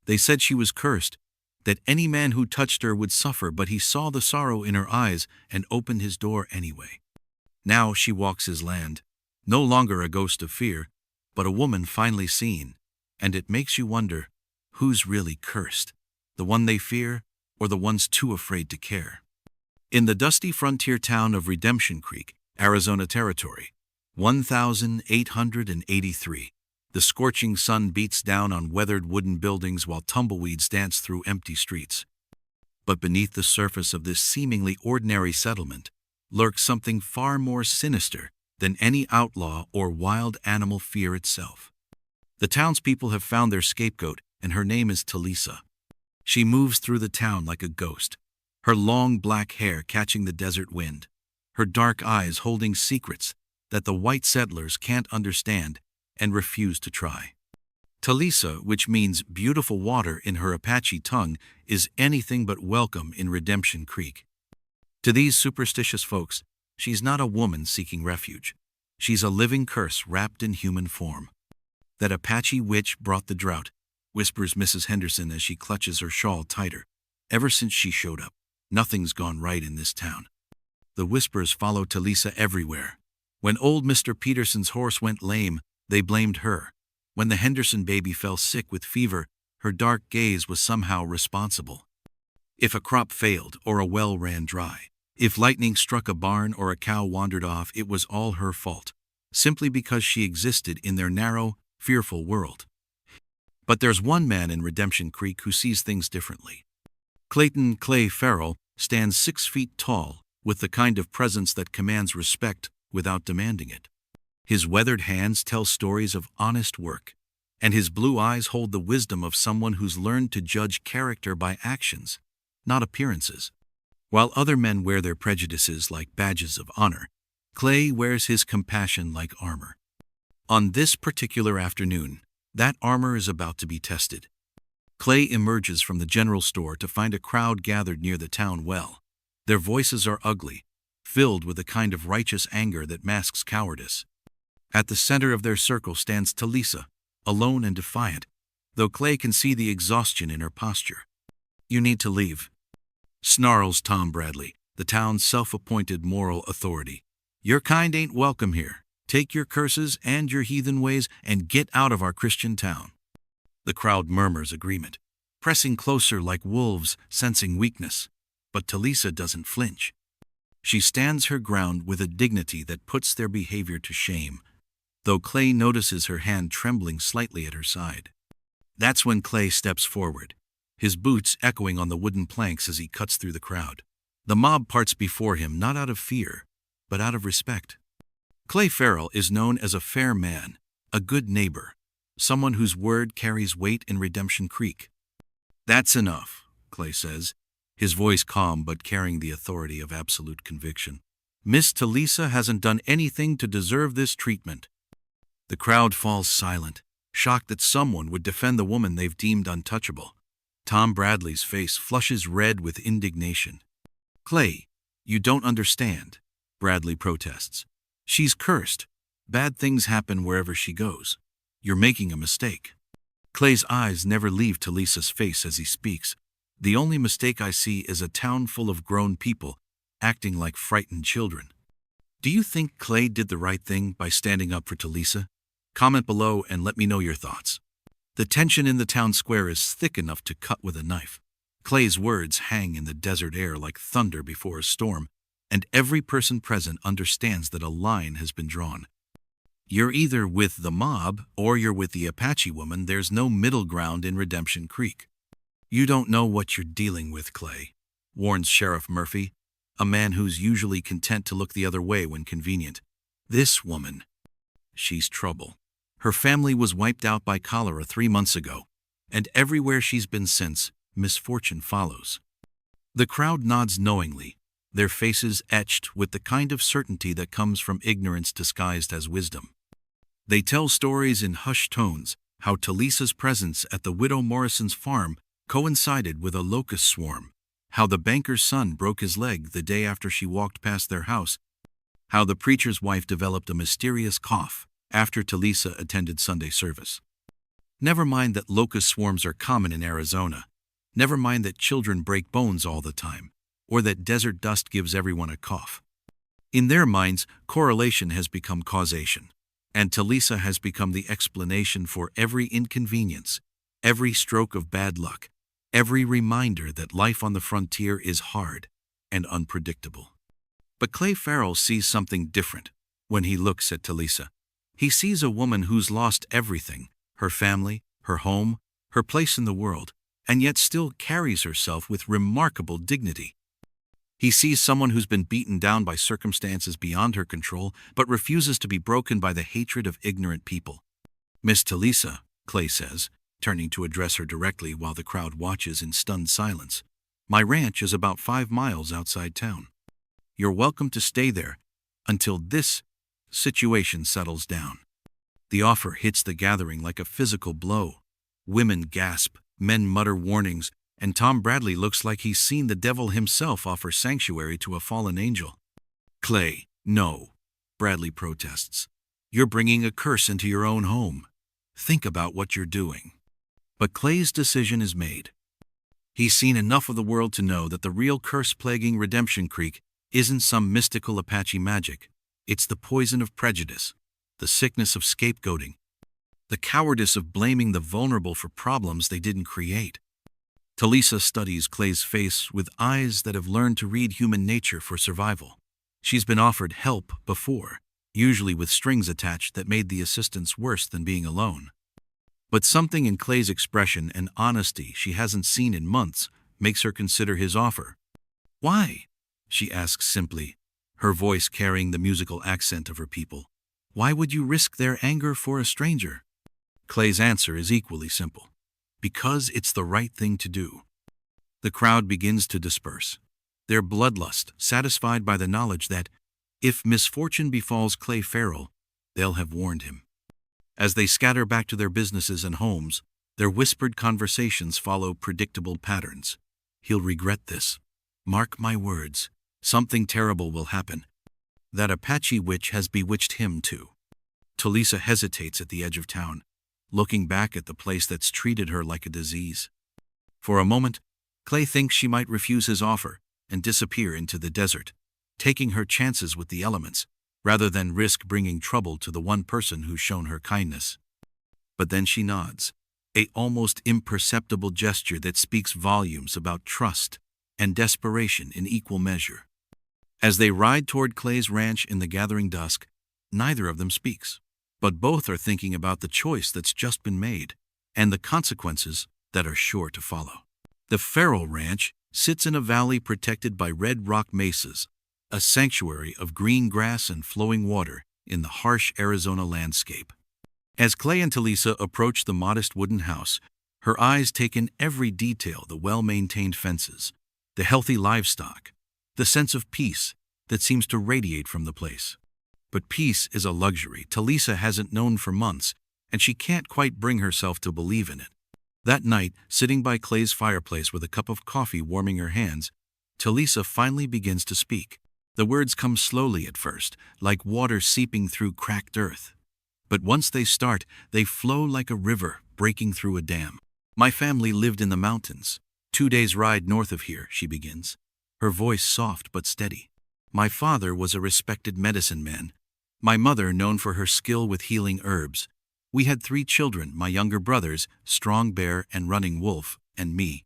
They said she was cursed, that any man who touched her would suffer, but he saw the sorrow in her eyes and opened his door anyway. Now she walks his land, no longer a ghost of fear, but a woman finally seen, and it makes you wonder, who's really cursed, the one they fear or the ones too afraid to care? In the dusty frontier town of Redemption Creek, Arizona Territory, 1883, the scorching sun beats down on weathered wooden buildings while tumbleweeds dance through empty streets. But beneath the surface of this seemingly ordinary settlement lurks something far more sinister than any outlaw or wild animal fear itself. The townspeople have found their scapegoat, and her name is Talisa. She moves through the town like a ghost, her long black hair catching the desert wind, her dark eyes holding secrets that the white settlers can't understand and refuse to try. Talisa, which means beautiful water in her Apache tongue, is anything but welcome in Redemption Creek. To these superstitious folks, she's not a woman seeking refuge. She's a living curse wrapped in human form. That Apache witch brought the drought, whispers Mrs. Henderson as she clutches her shawl tighter. Ever since she showed up, nothing's gone right in this town. The whispers follow Talisa everywhere. When old Mr. Peterson's horse went lame, they blamed her. When the Henderson baby fell sick with fever, her dark gaze was somehow responsible. If a crop failed or a well ran dry, if lightning struck a barn or a cow wandered off, it was all her fault, simply because she existed in their narrow, fearful world. But there's one man in Redemption Creek who sees things differently. Clayton "Clay" Farrell stands 6 feet tall, with the kind of presence that commands respect without demanding it. His weathered hands tell stories of honest work, and his blue eyes hold the wisdom of someone who's learned to judge character by actions, not appearances. While other men wear their prejudices like badges of honor, Clay wears his compassion like armor. On this particular afternoon, that armor is about to be tested. Clay emerges from the general store to find a crowd gathered near the town well. Their voices are ugly, filled with a kind of righteous anger that masks cowardice. At the center of their circle stands Talisa, alone and defiant, though Clay can see the exhaustion in her posture. "You need to leave," snarls Tom Bradley, the town's self-appointed moral authority. "Your kind ain't welcome here. Take your curses and your heathen ways and get out of our Christian town." The crowd murmurs agreement, pressing closer like wolves sensing weakness. But Talisa doesn't flinch. She stands her ground with a dignity that puts their behavior to shame, though Clay notices her hand trembling slightly at her side. That's when Clay steps forward, his boots echoing on the wooden planks as he cuts through the crowd. The mob parts before him not out of fear, but out of respect. Clay Farrell is known as a fair man, a good neighbor, someone whose word carries weight in Redemption Creek. "That's enough," Clay says, his voice calm but carrying the authority of absolute conviction. "Miss Talisa hasn't done anything to deserve this treatment." The crowd falls silent, shocked that someone would defend the woman they've deemed untouchable. Tom Bradley's face flushes red with indignation. "Clay, you don't understand," Bradley protests. "She's cursed. Bad things happen wherever she goes. You're making a mistake." Clay's eyes never leave Talisa's face as he speaks. "The only mistake I see is a town full of grown people acting like frightened children." Do you think Clay did the right thing by standing up for Talisa? Comment below and let me know your thoughts. The tension in the town square is thick enough to cut with a knife. Clay's words hang in the desert air like thunder before a storm, and every person present understands that a line has been drawn. You're either with the mob or you're with the Apache woman. There's no middle ground in Redemption Creek. "You don't know what you're dealing with, Clay," warns Sheriff Murphy, a man who's usually content to look the other way when convenient. "This woman, she's trouble. Her family was wiped out by cholera 3 months ago, and everywhere she's been since, misfortune follows." The crowd nods knowingly, their faces etched with the kind of certainty that comes from ignorance disguised as wisdom. They tell stories in hushed tones, how Talisa's presence at the widow Morrison's farm coincided with a locust swarm, how the banker's son broke his leg the day after she walked past their house, how the preacher's wife developed a mysterious cough after Talisa attended Sunday service. Never mind that locust swarms are common in Arizona. Never mind that children break bones all the time, or that desert dust gives everyone a cough. In their minds, correlation has become causation, and Talisa has become the explanation for every inconvenience, every stroke of bad luck, every reminder that life on the frontier is hard and unpredictable. But Clay Farrell sees something different when he looks at Talisa. He sees a woman who's lost everything, her family, her home, her place in the world, and yet still carries herself with remarkable dignity. He sees someone who's been beaten down by circumstances beyond her control, but refuses to be broken by the hatred of ignorant people. "Miss Talisa," Clay says, turning to address her directly while the crowd watches in stunned silence, "my ranch is about 5 miles outside town. You're welcome to stay there until this situation settles down." The offer hits the gathering like a physical blow. Women gasp, men mutter warnings, and Tom Bradley looks like he's seen the devil himself offer sanctuary to a fallen angel. "Clay, no," Bradley protests. "You're bringing a curse into your own home. Think about what you're doing." But Clay's decision is made. He's seen enough of the world to know that the real curse plaguing Redemption Creek isn't some mystical Apache magic. It's the poison of prejudice, the sickness of scapegoating, the cowardice of blaming the vulnerable for problems they didn't create. Talisa studies Clay's face with eyes that have learned to read human nature for survival. She's been offered help before, usually with strings attached that made the assistance worse than being alone. But something in Clay's expression and honesty she hasn't seen in months makes her consider his offer. "Why?" she asks simply, her voice carrying the musical accent of her people. "Why would you risk their anger for a stranger?" Clay's answer is equally simple. "Because it's the right thing to do." The crowd begins to disperse, their bloodlust satisfied by the knowledge that, if misfortune befalls Clay Farrell, they'll have warned him. As they scatter back to their businesses and homes, their whispered conversations follow predictable patterns. "He'll regret this. Mark my words. Something terrible will happen. That Apache witch has bewitched him too." Talisa hesitates at the edge of town, looking back at the place that's treated her like a disease. For a moment, Clay thinks she might refuse his offer and disappear into the desert, taking her chances with the elements, rather than risk bringing trouble to the one person who's shown her kindness. But then she nods, a almost imperceptible gesture that speaks volumes about trust and desperation in equal measure. As they ride toward Clay's ranch in the gathering dusk, neither of them speaks, but both are thinking about the choice that's just been made and the consequences that are sure to follow. The Farrell Ranch sits in a valley protected by red rock mesas, a sanctuary of green grass and flowing water in the harsh Arizona landscape. As Clay and Talisa approach the modest wooden house, her eyes take in every detail: the well-maintained fences, the healthy livestock, the sense of peace that seems to radiate from the place. But peace is a luxury Talisa hasn't known for months, and she can't quite bring herself to believe in it. That night, sitting by Clay's fireplace with a cup of coffee warming her hands, Talisa finally begins to speak. The words come slowly at first, like water seeping through cracked earth. But once they start, they flow like a river breaking through a dam. "My family lived in the mountains, 2 days' ride north of here," she begins, her voice soft but steady. "My father was a respected medicine man. My mother known for her skill with healing herbs. We had 3 children, my younger brothers, Strong Bear and Running Wolf, and me."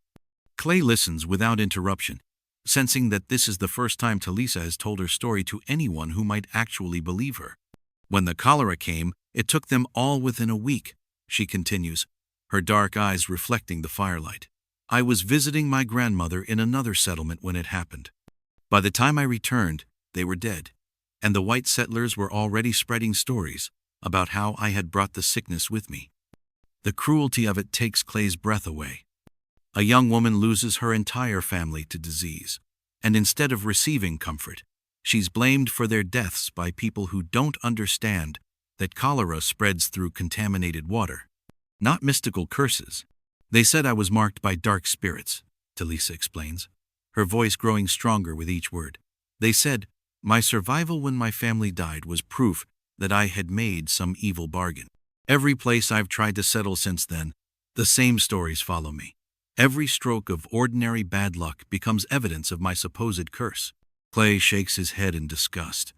Clay listens without interruption, sensing that this is the first time Talisa has told her story to anyone who might actually believe her. "When the cholera came, it took them all within a week," she continues, her dark eyes reflecting the firelight. "I was visiting my grandmother in another settlement when it happened. By the time I returned, they were dead, and the white settlers were already spreading stories about how I had brought the sickness with me." The cruelty of it takes Clay's breath away. A young woman loses her entire family to disease, and instead of receiving comfort, she's blamed for their deaths by people who don't understand that cholera spreads through contaminated water, not mystical curses. "They said I was marked by dark spirits," Talisa explains, her voice growing stronger with each word. "They said my survival when my family died was proof that I had made some evil bargain. Every place I've tried to settle since then, the same stories follow me. Every stroke of ordinary bad luck becomes evidence of my supposed curse. Clay shakes his head in disgust.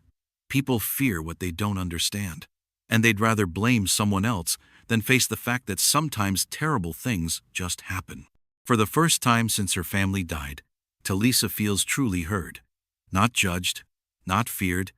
People fear what they don't understand, and they'd rather blame someone else than face the fact that sometimes terrible things just happen. For the first time since her family died, Talisa feels truly heard. Not judged, not feared,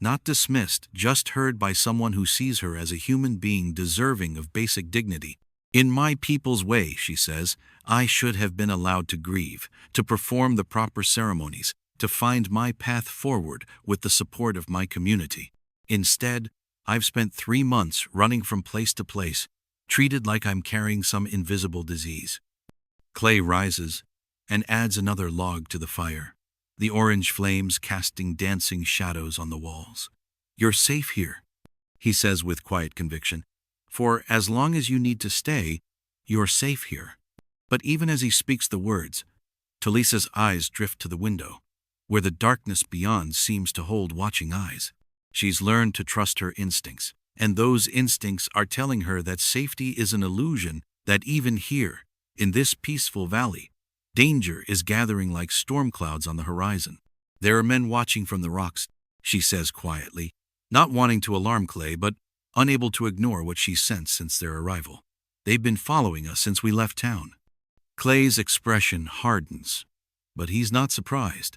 not dismissed, just heard by someone who sees her as a human being deserving of basic dignity. In my people's way, she says, I should have been allowed to grieve, to perform the proper ceremonies, to find my path forward with the support of my community. Instead, I've spent 3 months running from place to place, treated like I'm carrying some invisible disease. Clay rises and adds another log to the fire, the orange flames casting dancing shadows on the walls. You're safe here, he says with quiet conviction. For as long as you need to stay, you're safe here. But even as he speaks the words, Talisa's eyes drift to the window, where the darkness beyond seems to hold watching eyes. She's learned to trust her instincts, and those instincts are telling her that safety is an illusion, that even here, in this peaceful valley, danger is gathering like storm clouds on the horizon. There are men watching from the rocks, she says quietly, not wanting to alarm Clay, but unable to ignore what she's sensed since their arrival. They've been following us since we left town. Clay's expression hardens, but he's not surprised.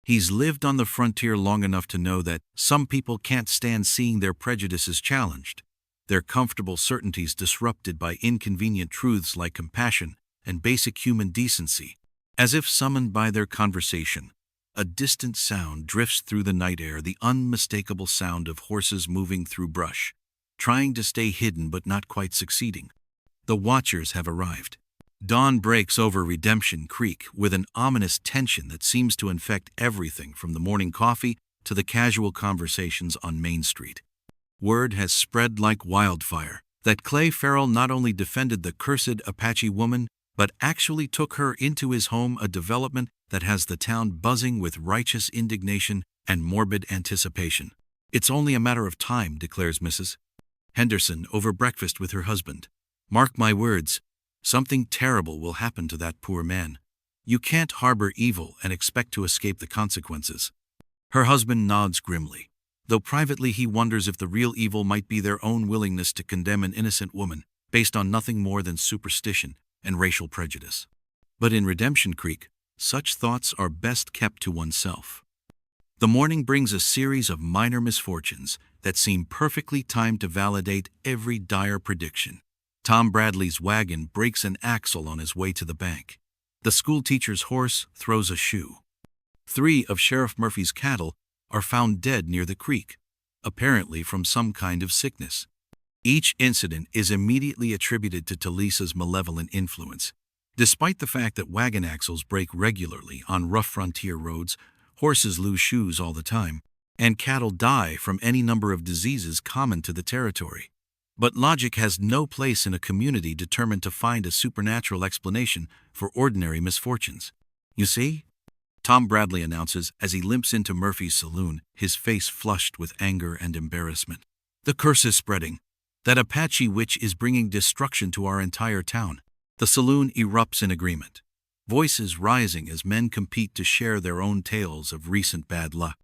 He's lived on the frontier long enough to know that some people can't stand seeing their prejudices challenged, their comfortable certainties disrupted by inconvenient truths like compassion and basic human decency. As if summoned by their conversation, a distant sound drifts through the night air, the unmistakable sound of horses moving through brush, trying to stay hidden but not quite succeeding. The watchers have arrived. Dawn breaks over Redemption Creek with an ominous tension that seems to infect everything from the morning coffee to the casual conversations on Main Street. Word has spread like wildfire that Clay Farrell not only defended the cursed Apache woman, but actually took her into his home, a development that has the town buzzing with righteous indignation and morbid anticipation. It's only a matter of time, declares Mrs. Henderson over breakfast with her husband. Mark my words, something terrible will happen to that poor man. You can't harbor evil and expect to escape the consequences. Her husband nods grimly, though privately he wonders if the real evil might be their own willingness to condemn an innocent woman based on nothing more than superstition and racial prejudice. But in Redemption Creek, such thoughts are best kept to oneself. The morning brings a series of minor misfortunes that seem perfectly timed to validate every dire prediction. Tom Bradley's wagon breaks an axle on his way to the bank. The schoolteacher's horse throws a shoe. 3 of Sheriff Murphy's cattle are found dead near the creek, apparently from some kind of sickness. Each incident is immediately attributed to Talisa's malevolent influence. Despite the fact that wagon axles break regularly on rough frontier roads, horses lose shoes all the time, and cattle die from any number of diseases common to the territory. But logic has no place in a community determined to find a supernatural explanation for ordinary misfortunes. You see? Tom Bradley announces as he limps into Murphy's saloon, his face flushed with anger and embarrassment. The curse is spreading. That Apache witch is bringing destruction to our entire town. The saloon erupts in agreement, voices rising as men compete to share their own tales of recent bad luck.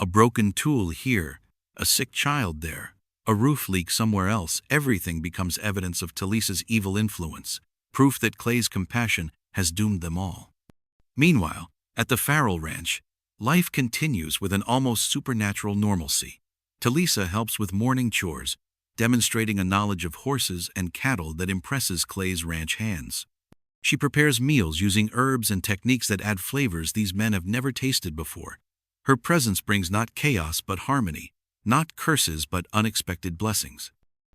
A broken tool here, a sick child there, a roof leak somewhere else. Everything becomes evidence of Talisa's evil influence, proof that Clay's compassion has doomed them all. Meanwhile, at the Farrell Ranch, life continues with an almost supernatural normalcy. Talisa helps with morning chores, demonstrating a knowledge of horses and cattle that impresses Clay's ranch hands. She prepares meals using herbs and techniques that add flavors these men have never tasted before. Her presence brings not chaos but harmony, not curses but unexpected blessings.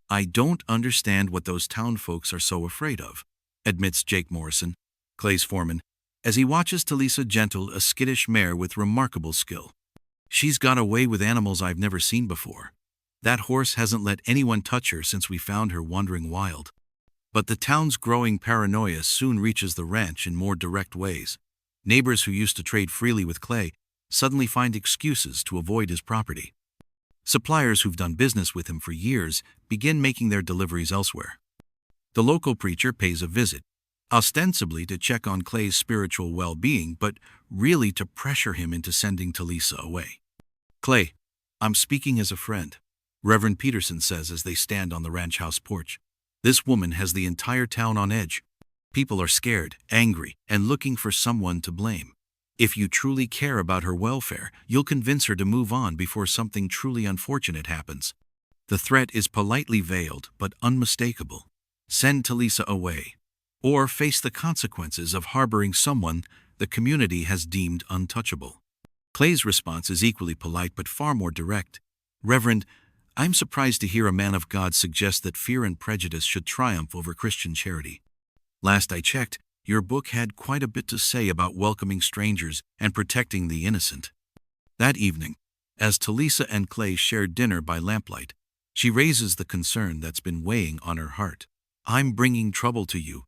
I don't understand what those town folks are so afraid of, admits Jake Morrison, Clay's foreman, as he watches Talisa gentle a skittish mare with remarkable skill. She's got a way with animals I've never seen before. That horse hasn't let anyone touch her since we found her wandering wild. But the town's growing paranoia soon reaches the ranch in more direct ways. Neighbors who used to trade freely with Clay suddenly find excuses to avoid his property. Suppliers who've done business with him for years begin making their deliveries elsewhere. The local preacher pays a visit, ostensibly to check on Clay's spiritual well-being, but really to pressure him into sending Talisa away. "Clay, I'm speaking as a friend," Reverend Peterson says as they stand on the ranch house porch. "This woman has the entire town on edge. People are scared, angry, and looking for someone to blame. If you truly care about her welfare, you'll convince her to move on before something truly unfortunate happens." The threat is politely veiled but unmistakable. Send Talisa away, or face the consequences of harboring someone the community has deemed untouchable. Clay's response is equally polite but far more direct. "Reverend, I'm surprised to hear a man of God suggest that fear and prejudice should triumph over Christian charity. Last I checked, your book had quite a bit to say about welcoming strangers and protecting the innocent." That evening, as Talisa and Clay shared dinner by lamplight, she raises the concern that's been weighing on her heart. "I'm bringing trouble to you,"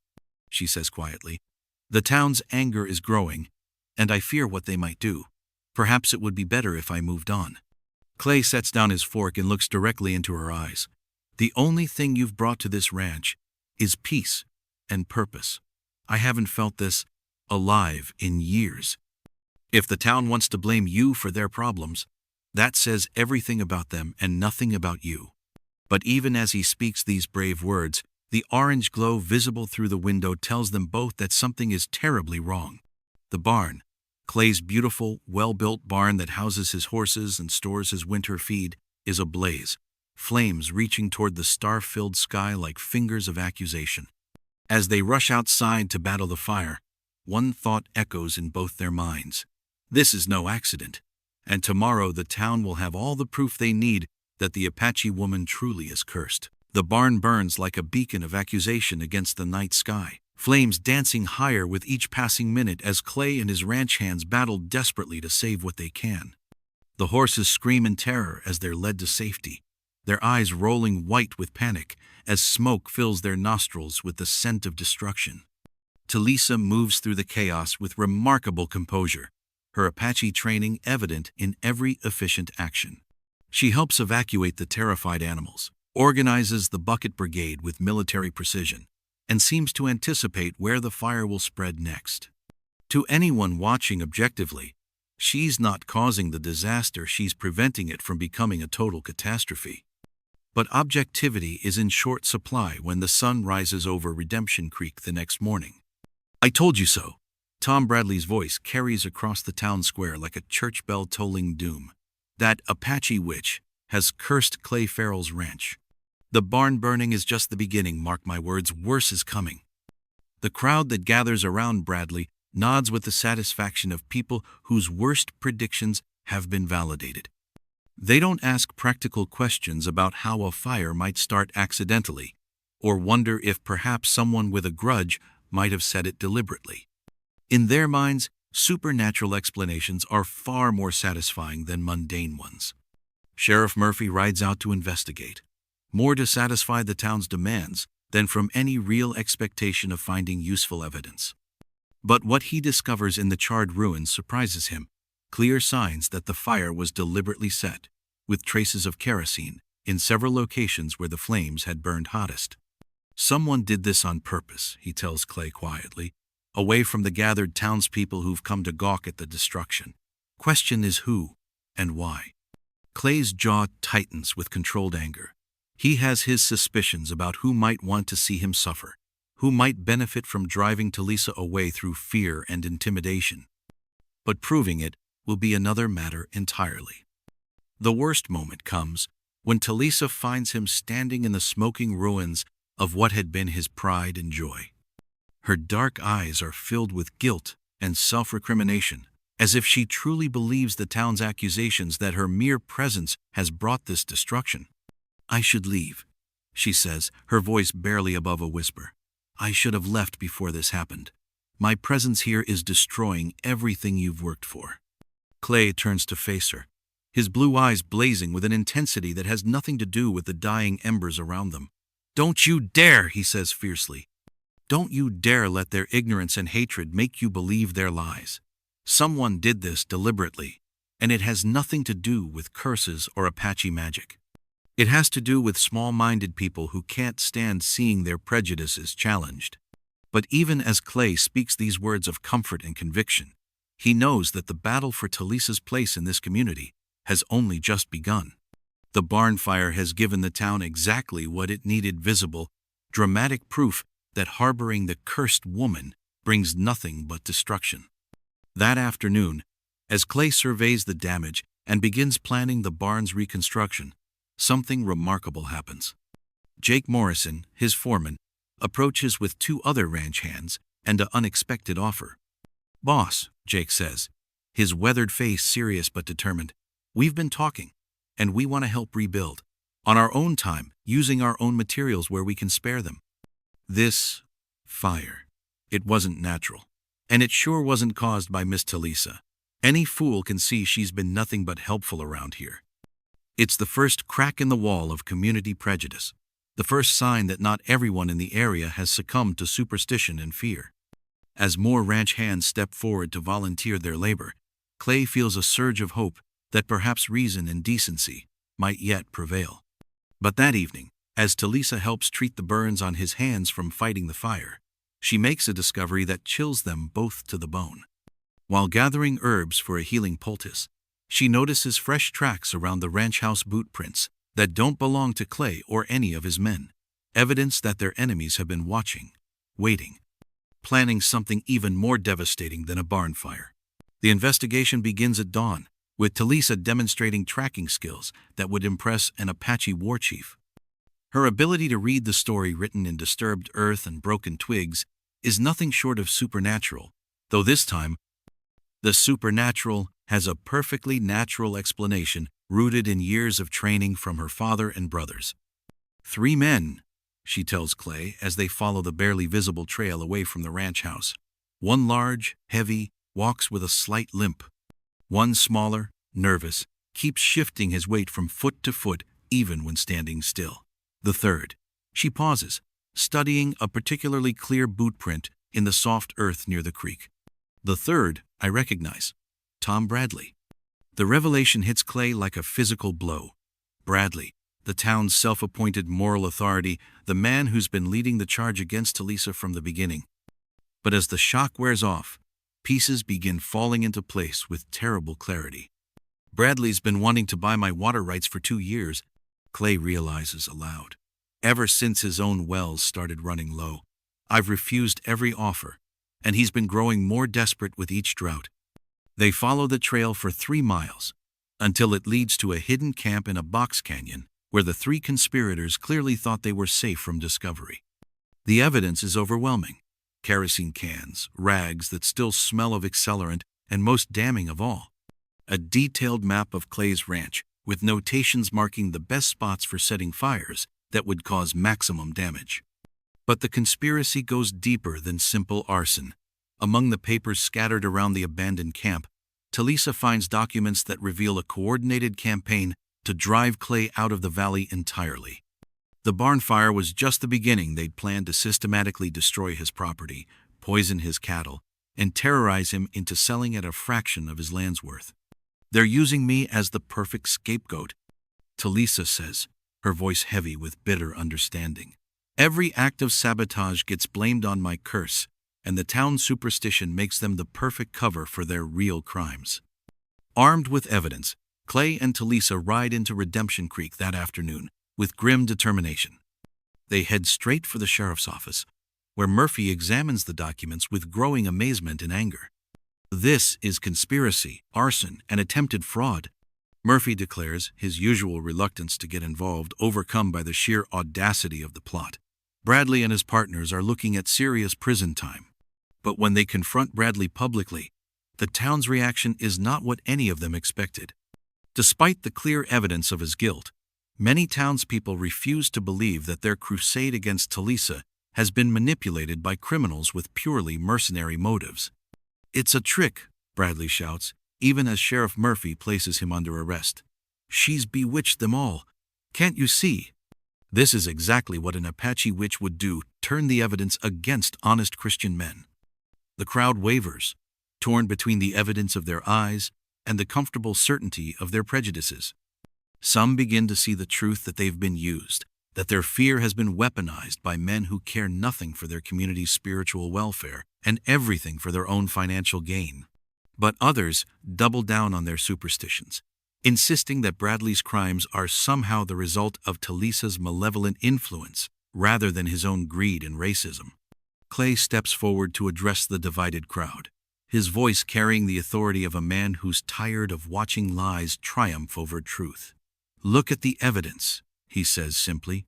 she says quietly. "The town's anger is growing, and I fear what they might do. Perhaps it would be better if I moved on." Clay sets down his fork and looks directly into her eyes. "The only thing you've brought to this ranch is peace and purpose. I haven't felt this alive in years. If the town wants to blame you for their problems, that says everything about them and nothing about you." But even as he speaks these brave words, the orange glow visible through the window tells them both that something is terribly wrong. The barn, Clay's beautiful, well-built barn that houses his horses and stores his winter feed, is ablaze, flames reaching toward the star-filled sky like fingers of accusation. As they rush outside to battle the fire, one thought echoes in both their minds. This is no accident, and tomorrow the town will have all the proof they need that the Apache woman truly is cursed. The barn burns like a beacon of accusation against the night sky, flames dancing higher with each passing minute as Clay and his ranch hands battle desperately to save what they can. The horses scream in terror as they're led to safety, their eyes rolling white with panic as smoke fills their nostrils with the scent of destruction. Talisa moves through the chaos with remarkable composure, her Apache training evident in every efficient action. She helps evacuate the terrified animals, organizes the bucket brigade with military precision, and seems to anticipate where the fire will spread next. To anyone watching objectively, she's not causing the disaster, she's preventing it from becoming a total catastrophe. But objectivity is in short supply when the sun rises over Redemption Creek the next morning. "I told you so." Tom Bradley's voice carries across the town square like a church bell tolling doom. "That Apache witch has cursed Clay Farrell's ranch. The barn burning is just the beginning, mark my words, worse is coming." The crowd that gathers around Bradley nods with the satisfaction of people whose worst predictions have been validated. They don't ask practical questions about how a fire might start accidentally, or wonder if perhaps someone with a grudge might have set it deliberately. In their minds, supernatural explanations are far more satisfying than mundane ones. Sheriff Murphy rides out to investigate, more to satisfy the town's demands than from any real expectation of finding useful evidence. But what he discovers in the charred ruins surprises him, clear signs that the fire was deliberately set, with traces of kerosene in several locations where the flames had burned hottest. "Someone did this on purpose," he tells Clay quietly, away from the gathered townspeople who've come to gawk at the destruction. Question is who and why. Clay's jaw tightens with controlled anger. He has his suspicions about who might want to see him suffer, who might benefit from driving Talisa away through fear and intimidation. But proving it will be another matter entirely. The worst moment comes when Talisa finds him standing in the smoking ruins of what had been his pride and joy. Her dark eyes are filled with guilt and self-recrimination, as if she truly believes the town's accusations that her mere presence has brought this destruction. "I should leave," she says, her voice barely above a whisper. "I should have left before this happened. My presence here is destroying everything you've worked for." Clay turns to face her, his blue eyes blazing with an intensity that has nothing to do with the dying embers around them. "Don't you dare," he says fiercely. "Don't you dare let their ignorance and hatred make you believe their lies. Someone did this deliberately. and it has nothing to do with curses or Apache magic. It has to do with small-minded people who can't stand seeing their prejudices challenged. But even as Clay speaks these words of comfort and conviction, he knows that the battle for Talisa's place in this community has only just begun. The barn fire has given the town exactly what it needed: visible, dramatic proof that harboring the cursed woman brings nothing but destruction. That afternoon, as Clay surveys the damage and begins planning the barn's reconstruction, something remarkable happens. Jake Morrison, his foreman, approaches with 2 other ranch hands and an unexpected offer. "Boss," Jake says, his weathered face serious but determined, "we've been talking, and we want to help rebuild, on our own time, using our own materials where we can spare them." This fire, it wasn't natural, and it sure wasn't caused by Miss Talisa. Any fool can see she's been nothing but helpful around here. It's the first crack in the wall of community prejudice, the first sign that not everyone in the area has succumbed to superstition and fear. As more ranch hands step forward to volunteer their labor, Clay feels a surge of hope that perhaps reason and decency might yet prevail. But that evening, as Talisa helps treat the burns on his hands from fighting the fire, she makes a discovery that chills them both to the bone. While gathering herbs for a healing poultice, she notices fresh tracks around the ranch house boot prints that don't belong to Clay or any of his men, evidence that their enemies have been watching, waiting, planning something even more devastating than a barn fire. The investigation begins at dawn, with Talisa demonstrating tracking skills that would impress an Apache war chief. Her ability to read the story written in disturbed earth and broken twigs is nothing short of supernatural, though this time, the supernatural has a perfectly natural explanation rooted in years of training from her father and brothers. 3 men, she tells Clay as they follow the barely visible trail away from the ranch house. One large, heavy, walks with a slight limp. One smaller, nervous, keeps shifting his weight from foot to foot even when standing still. The third, she pauses, studying a particularly clear boot print in the soft earth near the creek. The third, I recognize. Tom Bradley. The revelation hits Clay like a physical blow. Bradley, the town's self-appointed moral authority, the man who's been leading the charge against Talisa from the beginning. But as the shock wears off, pieces begin falling into place with terrible clarity. "Bradley's been wanting to buy my water rights for 2 years, Clay realizes aloud. "Ever since his own wells started running low. I've refused every offer, and he's been growing more desperate with each drought." They follow the trail for 3 miles, until it leads to a hidden camp in a box canyon where the 3 conspirators clearly thought they were safe from discovery. The evidence is overwhelming. Kerosene cans, rags that still smell of accelerant, and most damning of all, a detailed map of Clay's ranch with notations marking the best spots for setting fires that would cause maximum damage. But the conspiracy goes deeper than simple arson. Among the papers scattered around the abandoned camp, Talisa finds documents that reveal a coordinated campaign to drive Clay out of the valley entirely. The barn fire was just the beginning. They'd planned to systematically destroy his property, poison his cattle, and terrorize him into selling at a fraction of his land's worth. "They're using me as the perfect scapegoat," Talisa says, her voice heavy with bitter understanding. "Every act of sabotage gets blamed on my curse, and the town's superstition makes them the perfect cover for their real crimes." Armed with evidence, Clay and Talisa ride into Redemption Creek that afternoon with grim determination. They head straight for the sheriff's office, where Murphy examines the documents with growing amazement and anger. "This is conspiracy, arson, and attempted fraud," Murphy declares, his usual reluctance to get involved overcome by the sheer audacity of the plot. Bradley and his partners are looking at serious prison time. But when they confront Bradley publicly, the town's reaction is not what any of them expected. Despite the clear evidence of his guilt, many townspeople refuse to believe that their crusade against Talisa has been manipulated by criminals with purely mercenary motives. "It's a trick," Bradley shouts, even as Sheriff Murphy places him under arrest. "She's bewitched them all. Can't you see?" This is exactly what an Apache witch would do, turn the evidence against honest Christian men. The crowd wavers, torn between the evidence of their eyes and the comfortable certainty of their prejudices. Some begin to see the truth that they've been used, that their fear has been weaponized by men who care nothing for their community's spiritual welfare and everything for their own financial gain. But others double down on their superstitions, insisting that Bradley's crimes are somehow the result of Talisa's malevolent influence rather than his own greed and racism. Clay steps forward to address the divided crowd, his voice carrying the authority of a man who's tired of watching lies triumph over truth. "Look at the evidence," he says simply.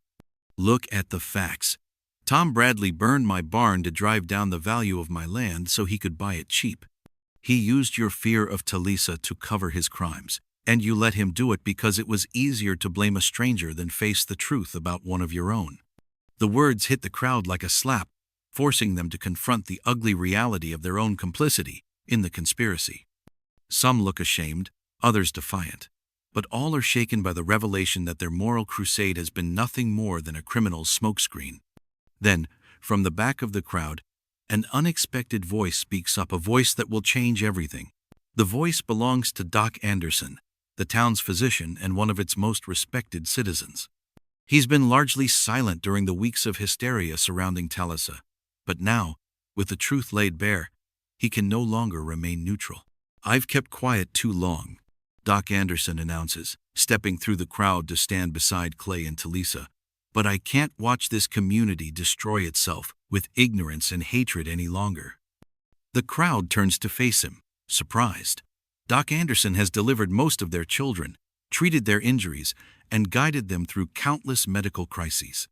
"Look at the facts. Tom Bradley burned my barn to drive down the value of my land so he could buy it cheap. He used your fear of Talisa to cover his crimes, and you let him do it because it was easier to blame a stranger than face the truth about one of your own." The words hit the crowd like a slap, forcing them to confront the ugly reality of their own complicity in the conspiracy. Some look ashamed, others defiant, but all are shaken by the revelation that their moral crusade has been nothing more than a criminal's smokescreen. Then, from the back of the crowd, an unexpected voice speaks up, a voice that will change everything. The voice belongs to Doc Anderson, the town's physician and one of its most respected citizens. He's been largely silent during the weeks of hysteria surrounding Talisa, but now, with the truth laid bare, he can no longer remain neutral. "I've kept quiet too long," Doc Anderson announces, stepping through the crowd to stand beside Clay and Talisa. "But I can't watch this community destroy itself with ignorance and hatred any longer." The crowd turns to face him, surprised. Doc Anderson has delivered most of their children, treated their injuries, and guided them through countless medical crises.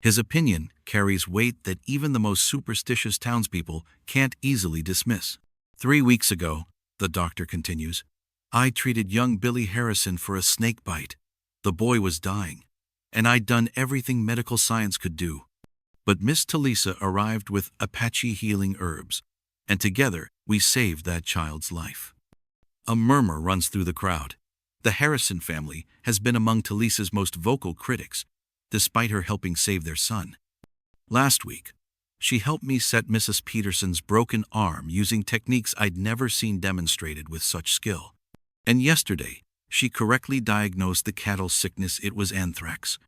His opinion carries weight that even the most superstitious townspeople can't easily dismiss. "3 weeks ago," the doctor continues, "I treated young Billy Harrison for a snake bite. The boy was dying, and I'd done everything medical science could do. But Miss Talisa arrived with Apache healing herbs, and together we saved that child's life." A murmur runs through the crowd. The Harrison family has been among Talisa's most vocal critics, despite her helping save their son. "Last week, she helped me set Mrs. Peterson's broken arm using techniques I'd never seen demonstrated with such skill. And yesterday, she correctly diagnosed the cattle sickness. It was anthrax,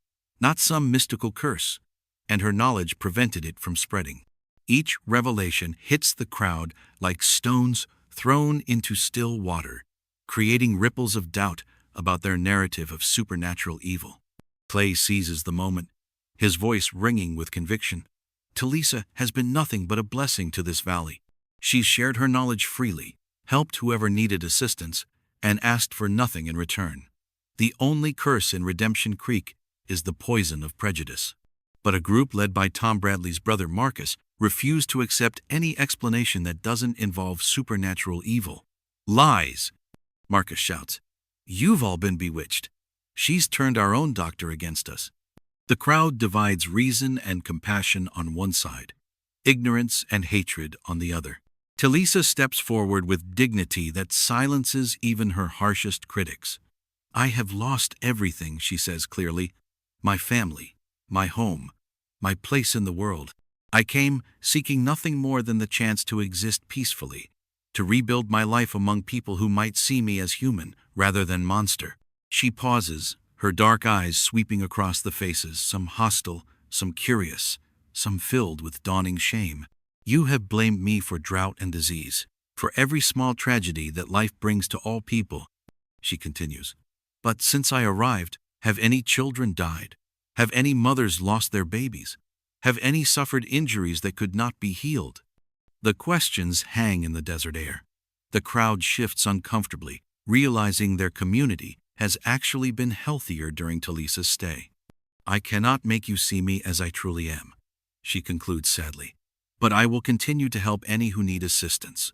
not some mystical curse, and her knowledge prevented it from spreading." Each revelation hits the crowd like stones thrown into still water, creating ripples of doubt about their narrative of supernatural evil. Clay seizes the moment, his voice ringing with conviction. "Talisa has been nothing but a blessing to this valley. She's shared her knowledge freely, helped whoever needed assistance, and asked for nothing in return. The only curse in Redemption Creek is the poison of prejudice." But a group led by Tom Bradley's brother Marcus refused to accept any explanation that doesn't involve supernatural evil. "Lies!" Marcus shouts. "You've all been bewitched. She's turned our own doctor against us." The crowd divides reason and compassion on one side, ignorance and hatred on the other. Talisa steps forward with dignity that silences even her harshest critics. "I have lost everything," she says clearly. "My family, my home, my place in the world. I came seeking nothing more than the chance to exist peacefully, to rebuild my life among people who might see me as human rather than monster." She pauses, her dark eyes sweeping across the faces, some hostile, some curious, some filled with dawning shame. "You have blamed me for drought and disease, for every small tragedy that life brings to all people," she continues. "But since I arrived, have any children died? Have any mothers lost their babies? Have any suffered injuries that could not be healed?" The questions hang in the desert air. The crowd shifts uncomfortably, realizing their community has actually been healthier during Talisa's stay. "I cannot make you see me as I truly am," she concludes sadly, "but I will continue to help any who need assistance,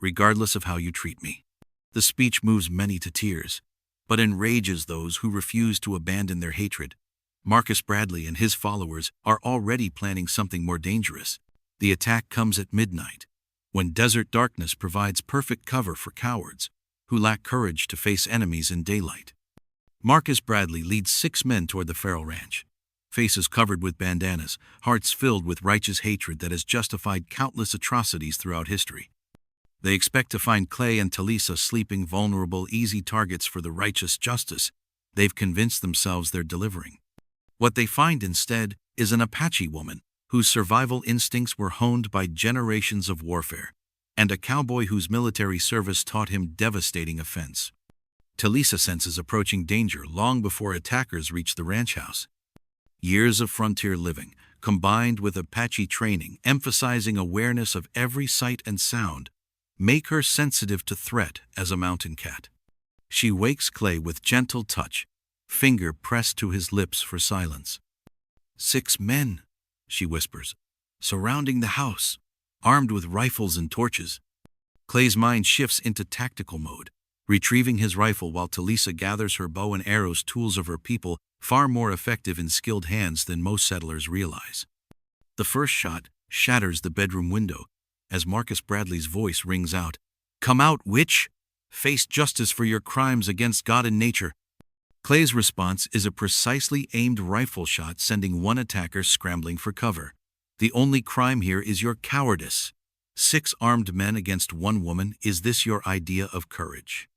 regardless of how you treat me." The speech moves many to tears, but enrages those who refuse to abandon their hatred. Marcus Bradley and his followers are already planning something more dangerous. The attack comes at midnight, when desert darkness provides perfect cover for cowards who lack courage to face enemies in daylight. Marcus Bradley leads 6 men toward the Farrell Ranch, faces covered with bandanas, hearts filled with righteous hatred that has justified countless atrocities throughout history. They expect to find Clay and Talisa sleeping vulnerable, easy targets for the righteous justice they've convinced themselves they're delivering. What they find instead is an Apache woman whose survival instincts were honed by generations of warfare, and a cowboy whose military service taught him devastating offense. Talisa senses approaching danger long before attackers reach the ranch house. Years of frontier living, combined with Apache training emphasizing awareness of every sight and sound, make her sensitive to threat as a mountain cat. She wakes Clay with gentle touch, finger pressed to his lips for silence. 6 men, she whispers, surrounding the house, armed with rifles and torches. Clay's mind shifts into tactical mode, retrieving his rifle while Talisa gathers her bow and arrows, tools of her people, far more effective in skilled hands than most settlers realize. The first shot shatters the bedroom window as Marcus Bradley's voice rings out, "Come out, witch! Face justice for your crimes against God and nature." Clay's response is a precisely aimed rifle shot, sending one attacker scrambling for cover. "The only crime here is your cowardice. 6 armed men against 1 woman. Is this your idea of courage?"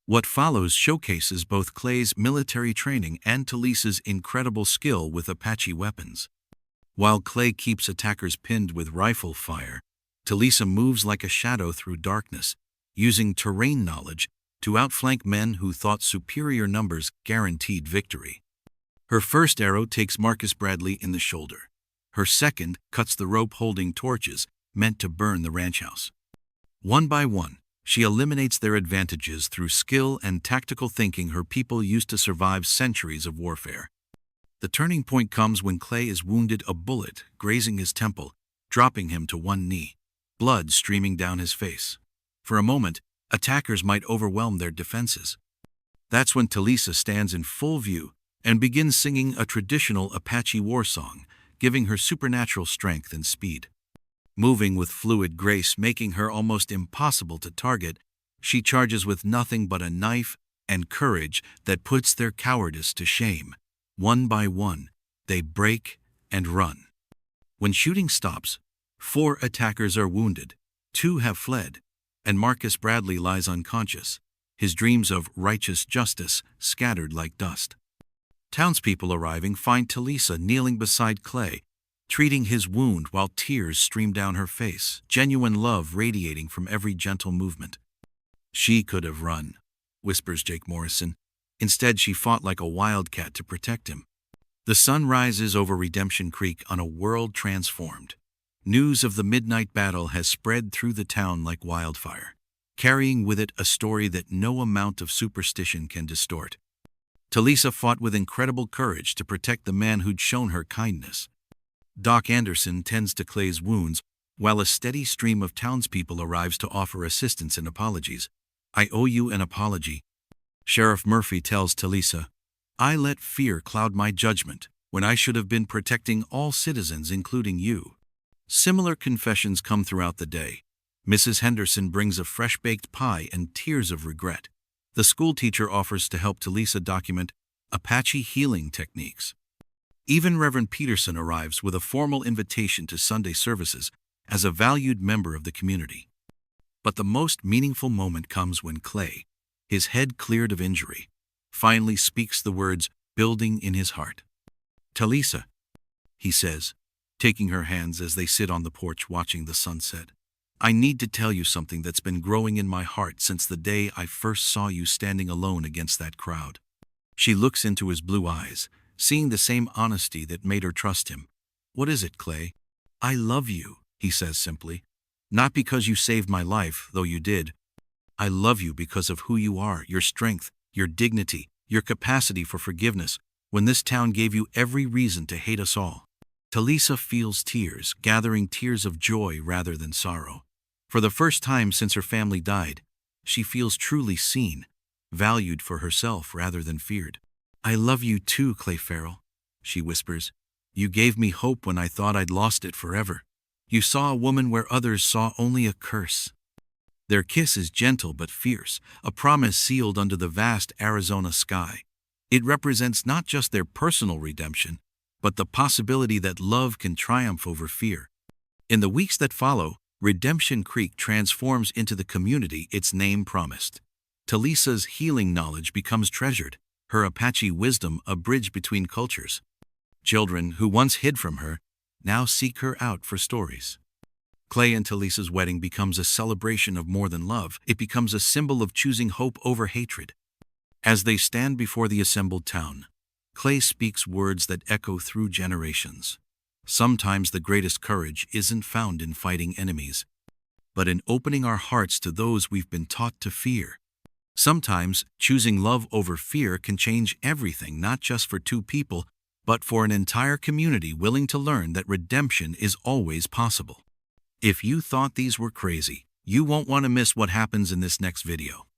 What follows showcases both Clay's military training and Talisa's incredible skill with Apache weapons. While Clay keeps attackers pinned with rifle fire, Talisa moves like a shadow through darkness, using terrain knowledge to outflank men who thought superior numbers guaranteed victory. Her first arrow takes Marcus Bradley in the shoulder. Her second cuts the rope holding torches meant to burn the ranch house. One by one, she eliminates their advantages through skill and tactical thinking her people used to survive centuries of warfare. The turning point comes when Clay is wounded, a bullet grazing his temple, dropping him to one knee, blood streaming down his face. For a moment, attackers might overwhelm their defenses. That's when Talisa stands in full view and begins singing a traditional Apache war song, giving her supernatural strength and speed. Moving with fluid grace, making her almost impossible to target, she charges with nothing but a knife and courage that puts their cowardice to shame. One by one, they break and run. When shooting stops, 4 attackers are wounded, 2 have fled, and Marcus Bradley lies unconscious, his dreams of righteous justice scattered like dust. Townspeople arriving find Talisa kneeling beside Clay, treating his wound while tears stream down her face, genuine love radiating from every gentle movement. "She could have run," whispers Jake Morrison. "Instead, she fought like a wildcat to protect him." The sun rises over Redemption Creek on a world transformed. News of the midnight battle has spread through the town like wildfire, carrying with it a story that no amount of superstition can distort. Talisa fought with incredible courage to protect the man who'd shown her kindness. Doc Anderson tends to Clay's wounds, while a steady stream of townspeople arrives to offer assistance and apologies. "I owe you an apology." Sheriff Murphy tells Talisa, "I let fear cloud my judgment when I should have been protecting all citizens, including you." Similar confessions come throughout the day. Mrs. Henderson brings a fresh-baked pie and tears of regret. The schoolteacher offers to help Talisa document Apache healing techniques. Even Reverend Peterson arrives with a formal invitation to Sunday services as a valued member of the community. But the most meaningful moment comes when Clay, his head cleared of injury, finally speaks the words building in his heart. "Talisa," he says, taking her hands as they sit on the porch watching the sunset, "I need to tell you something that's been growing in my heart since the day I first saw you standing alone against that crowd." She looks into his blue eyes, seeing the same honesty that made her trust him. "What is it, Clay?" "I love you," he says simply. "Not because you saved my life, though you did. I love you because of who you are, your strength, your dignity, your capacity for forgiveness, when this town gave you every reason to hate us all." Talisa feels tears, gathering tears of joy rather than sorrow. For the first time since her family died, she feels truly seen, valued for herself rather than feared. "I love you too, Clay Farrell," she whispers. "You gave me hope when I thought I'd lost it forever. You saw a woman where others saw only a curse." Their kiss is gentle but fierce, a promise sealed under the vast Arizona sky. It represents not just their personal redemption, but the possibility that love can triumph over fear. In the weeks that follow, Redemption Creek transforms into the community its name promised. Talisa's healing knowledge becomes treasured, her Apache wisdom a bridge between cultures. Children who once hid from her now seek her out for stories. Clay and Talisa's wedding becomes a celebration of more than love. It becomes a symbol of choosing hope over hatred. As they stand before the assembled town, Clay speaks words that echo through generations. Sometimes the greatest courage isn't found in fighting enemies, but in opening our hearts to those we've been taught to fear. Sometimes choosing love over fear can change everything, not just for two people, but for an entire community willing to learn that redemption is always possible. If you thought these were crazy, you won't want to miss what happens in this next video.